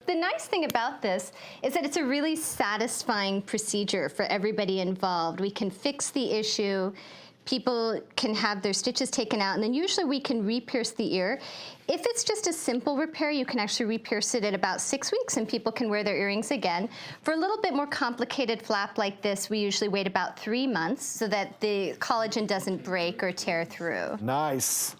The nice thing about this is that it's a really satisfying procedure for everybody involved. We can fix the issue. People can have their stitches taken out, and then usually we can re-pierce the ear. If it's just a simple repair, you can actually re-pierce it at about 6 weeks, and people can wear their earrings again. For a little bit more complicated flap like this, we usually wait about 3 months so that the collagen doesn't break or tear through. Nice.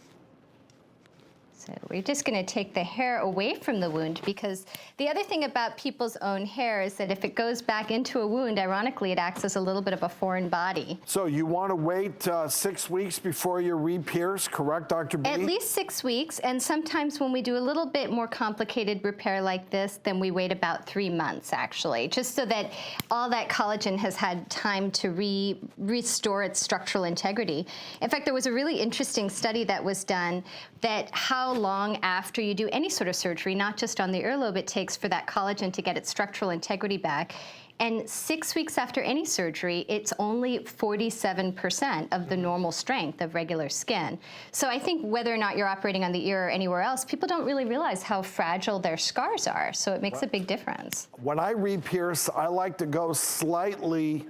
So we're just going to take the hair away from the wound, because the other thing about people's own hair is that if it goes back into a wound, ironically, it acts as a little bit of a foreign body. So you want to wait 6 weeks before you re-pierce, correct, Dr. B? At least 6 weeks, and sometimes when we do a little bit more complicated repair like this, then we wait about 3 months, actually, just so that all that collagen has had time to restore its structural integrity. In fact, there was a really interesting study that was done that how long after you do any sort of surgery, not just on the earlobe, it takes for that collagen to get its structural integrity back. And 6 weeks after any surgery, it's only 47% of the normal strength of regular skin. So I think whether or not you're operating on the ear or anywhere else, people don't really realize how fragile their scars are. So it makes a big difference. When I re-pierce, I like to go slightly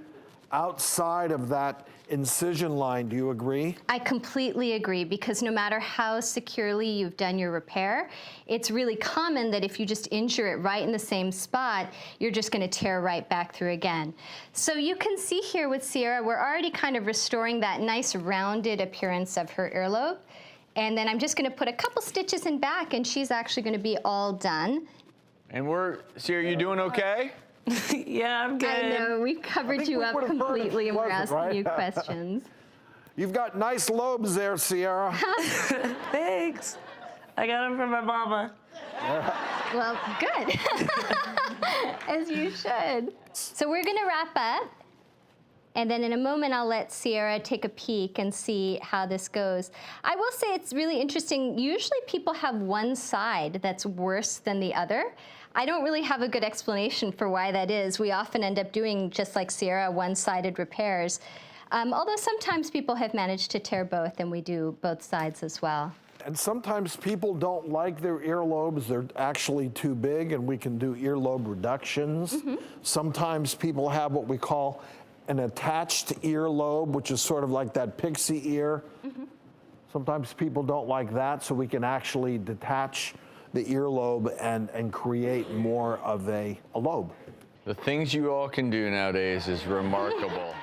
outside of that incision line. Do you agree? I completely agree, because no matter how securely you've done your repair, it's really common that if you just injure it right in the same spot, you're just going to tear right back through again. So you can see here with Sierra, we're already kind of restoring that nice rounded appearance of her earlobe. And then I'm just going to put a couple stitches in back, and she's actually going to be all done. And Sierra, you doing okay? Yeah, I'm good. I know, we covered you up completely, and we're asking you questions. You've got nice lobes there, Sierra. Thanks. I got them from my mama. Well, good. As you should. So we're going to wrap up. And then in a moment, I'll let Sierra take a peek and see how this goes. I will say it's really interesting. Usually people have one side that's worse than the other. I don't really have a good explanation for why that is. We often end up doing, just like Sierra, one-sided repairs. Although sometimes people have managed to tear both, and we do both sides as well. And sometimes people don't like their earlobes. They're actually too big, and we can do earlobe reductions. Sometimes people have what we call an attached earlobe, which is sort of like that pixie ear. Sometimes people don't like that, so we can actually detach the earlobe and create more of a lobe. The things you all can do nowadays is remarkable.